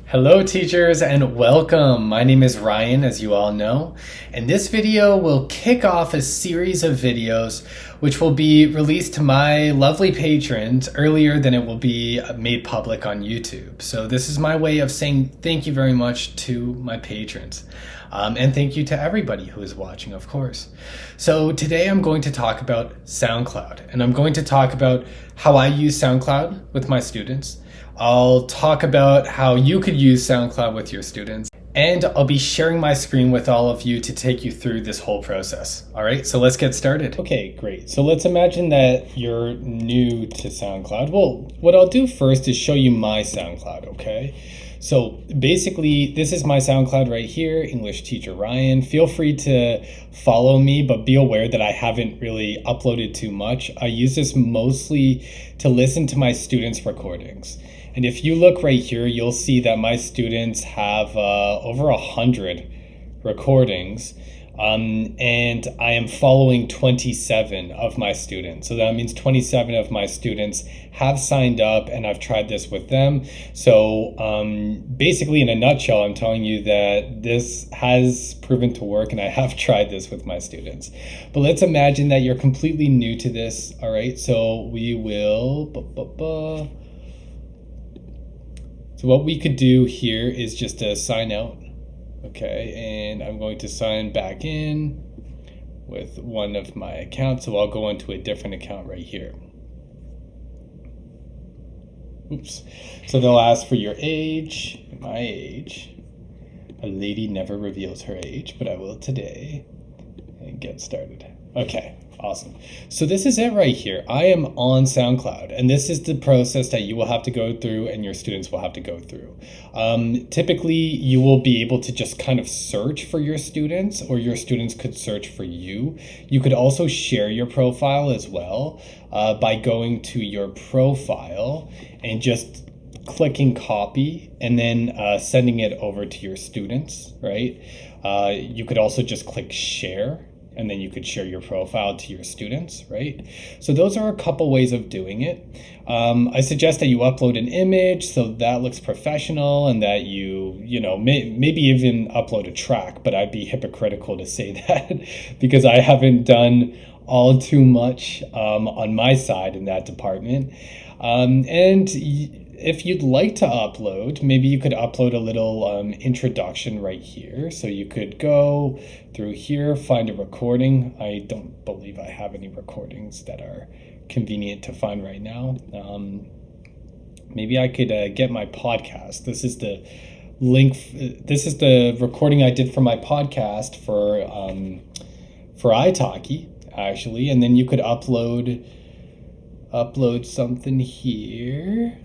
Hello teachers and welcome. My name is Ryan, as you all know, and this video will kick off a series of videos which will be released to my lovely patrons earlier than it will be made public on YouTube. So this is my way of saying thank you very much to my patrons. And thank you to everybody who is watching, of course. So today I'm going to talk about SoundCloud, and I'm going to talk about how I use SoundCloud with my students. I'll talk about how you could use SoundCloud with your students, and I'll be sharing my screen with all of you to take you through this whole process. All right, so let's get started. Okay, great. So let's imagine that you're new to SoundCloud. Well, what I'll do first is show you my SoundCloud, okay? So basically, this is my SoundCloud right here, EnglishTeacherRyan. Feel free to follow me, but be aware that I haven't really uploaded too much. I use this mostly to listen to my students' recordings. And if you look right here, you'll see that my students have over 100 recordings. And I am following 27 of my students. So that means 27 of my students have signed up, and I've tried this with them. So basically, in a nutshell, I'm telling you that this has proven to work, and I have tried this with my students. But let's imagine that you're completely new to this. All right, so we will... So what we could do here is just sign out. Okay, and I'm going to sign back in with one of my accounts. So I'll go into a different account right here. Oops. So they'll ask for your age, my age. A lady never reveals her age, but I will today. And get started. Okay, awesome. So this is it right here. I am on SoundCloud, and this is the process that you will have to go through and your students will have to go through. Typically, you will be able to just kind of search for your students, or your students could search for you. You could also share your profile as well by going to your profile and just clicking copy and then sending it over to your students, right? You could also just click share, and then you could share your profile to your students, right? So those are a couple ways of doing it. I suggest that you upload an image so that looks professional, and that you know, maybe even upload a track, but I'd be hypocritical to say that because I haven't done all too much on my side in that department. And if you'd like to upload, maybe you could upload a little introduction right here. So you could go through here, find a recording. I don't believe I have any recordings that are convenient to find right now. Maybe I could get my podcast. This is the link. This is the recording I did for my podcast for iTalki, actually. And then you could upload something here.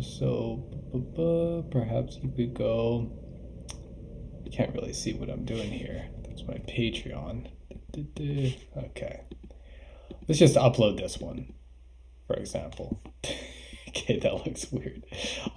So perhaps you could go, you can't really see what I'm doing here. That's my Patreon. Okay. Let's just upload this one, for example. Okay, that looks weird.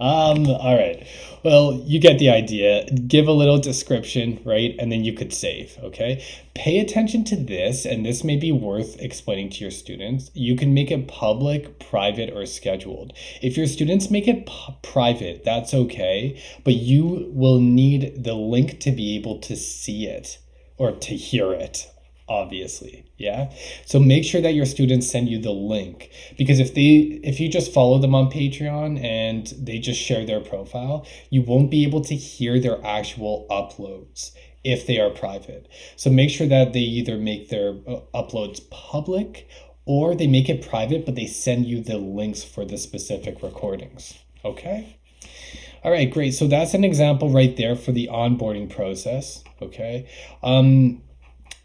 All right. Well, you get the idea. Give a little description, right? And then you could save, okay? Pay attention to this, and this may be worth explaining to your students. You can make it public, private, or scheduled. If your students make it private, that's okay, but you will need the link to be able to see it or to hear it. Obviously, yeah. So make sure that your students send you the link, because if you just follow them on Patreon and they just share their profile, you won't be able to hear their actual uploads if they are private. So make sure that they either make their uploads public or they make it private, but they send you the links for the specific recordings. Okay. All right, great. So that's an example right there for the onboarding process. Okay.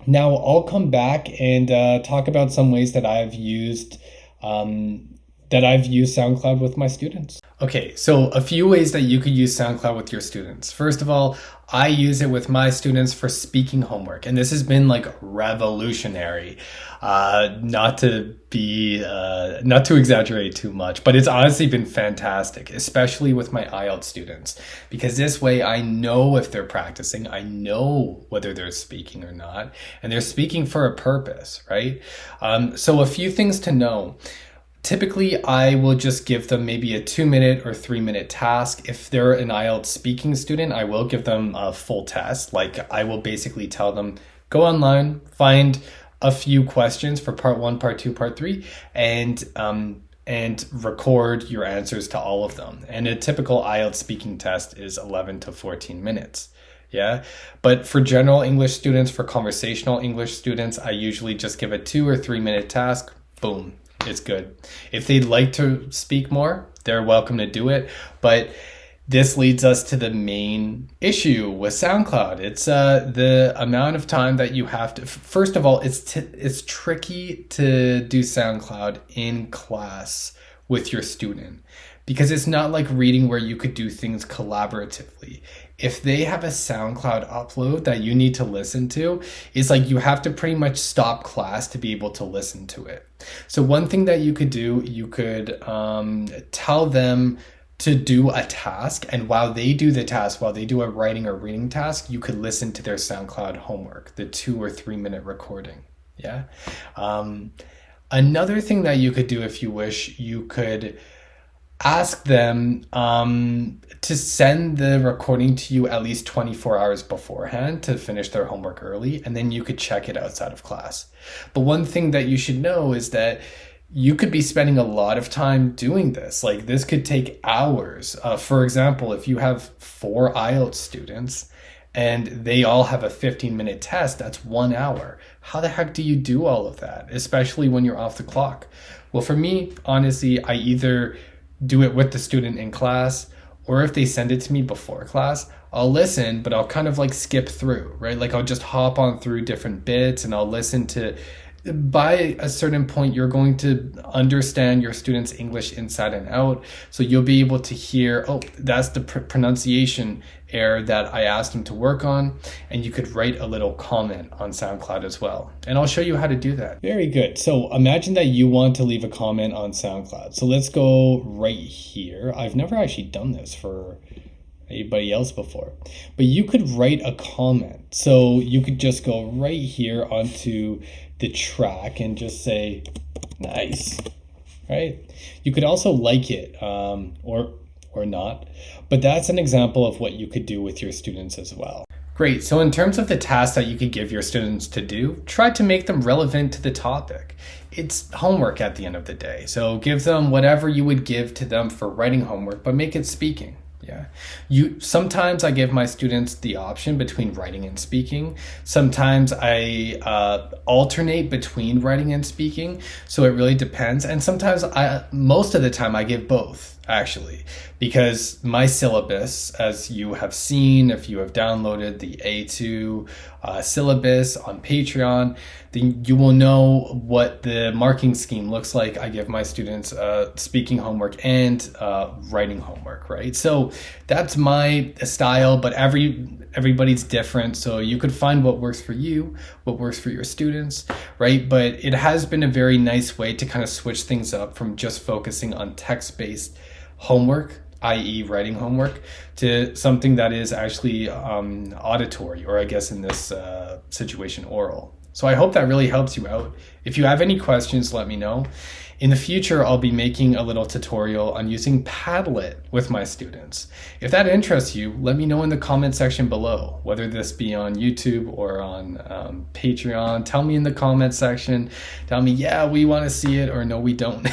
Now I'll come back and talk about some ways that I've used SoundCloud with my students. Okay, so a few ways that you could use SoundCloud with your students. First of all, I use it with my students for speaking homework, and this has been like revolutionary. Not to exaggerate too much, but it's honestly been fantastic, especially with my IELTS students, because this way I know if they're practicing, I know whether they're speaking or not, and they're speaking for a purpose, right? So a few things to know. Typically, I will just give them maybe a 2-minute or 3-minute task. If they're an IELTS speaking student, I will give them a full test. Like I will basically tell them, go online, find a few questions for part 1, part 2, part 3, and record your answers to all of them. And a typical IELTS speaking test is 11 to 14 minutes. Yeah. But for general English students, for conversational English students, I usually just give a 2 or 3 minute task. Boom. It's good. If they'd like to speak more, they're welcome to do it. But this leads us to the main issue with SoundCloud. It's the amount of time that you have to. First of all, it's tricky to do SoundCloud in class with your student because it's not like reading where you could do things collaboratively. If they have a SoundCloud upload that you need to listen to, it's like you have to pretty much stop class to be able to listen to it. So one thing that you could do, you could tell them to do a task, and while they do the task, while they do a writing or reading task, you could listen to their SoundCloud homework, the 2 or 3 minute recording. Yeah. Another thing that you could do if you wish, you could ask them to send the recording to you at least 24 hours beforehand to finish their homework early, and then you could check it outside of class. But one thing that you should know is that you could be spending a lot of time doing this. Like this could take hours. For example, if you have 4 IELTS students and they all have a 15-minute test, that's 1 hour. How the heck do you do all of that, especially when you're off the clock? Well, for me, honestly, I either do it with the student in class, or if they send it to me before class, I'll listen, but I'll kind of like skip through, right? Like I'll just hop on through different bits and I'll listen to. By a certain point, you're going to understand your students' English inside and out. So you'll be able to hear, oh, that's the pronunciation error that I asked them to work on. And you could write a little comment on SoundCloud as well. And I'll show you how to do that. Very good. So imagine that you want to leave a comment on SoundCloud. So let's go right here. I've never actually done this for anybody else before, but you could write a comment. So you could just go right here onto the track and just say nice, right? You could also like it or not, but that's an example of what you could do with your students as well. Great. So in terms of the tasks that you could give your students to do, try to make them relevant to the topic. It's homework at the end of the day. So give them whatever you would give to them for writing homework, but make it speaking. Yeah. Sometimes I give my students the option between writing and speaking. Sometimes I alternate between writing and speaking. So it really depends. And sometimes most of the time I give both, actually, because my syllabus, as you have seen, if you have downloaded the A2 syllabus on Patreon, then you will know what the marking scheme looks like. I give my students speaking homework and writing homework, right? So that's my style, but everybody's different. So you could find what works for you, what works for your students, right? But it has been a very nice way to kind of switch things up from just focusing on text-based homework, i.e. writing homework, to something that is actually auditory, or I guess in this situation, oral. So I hope that really helps you out. If you have any questions, let me know. In the future, I'll be making a little tutorial on using Padlet with my students. If that interests you, let me know in the comment section below, whether this be on YouTube or on Patreon. Tell me in the comment section. Tell me, yeah, we want to see it, or no, we don't.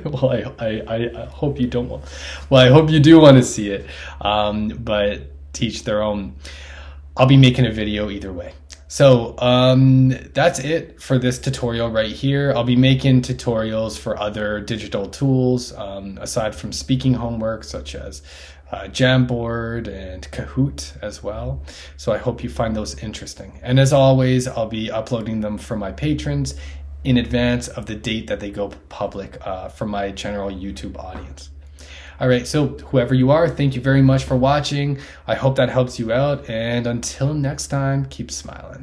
Well, I hope you don't. Well, I hope you do want to see it, but teach their own. I'll be making a video either way. So that's it for this tutorial right here. I'll be making tutorials for other digital tools aside from speaking homework, such as Jamboard and Kahoot as well. So I hope you find those interesting. And as always, I'll be uploading them for my patrons in advance of the date that they go public for my general YouTube audience. All right, so whoever you are, thank you very much for watching. I hope that helps you out. And until next time, keep smiling.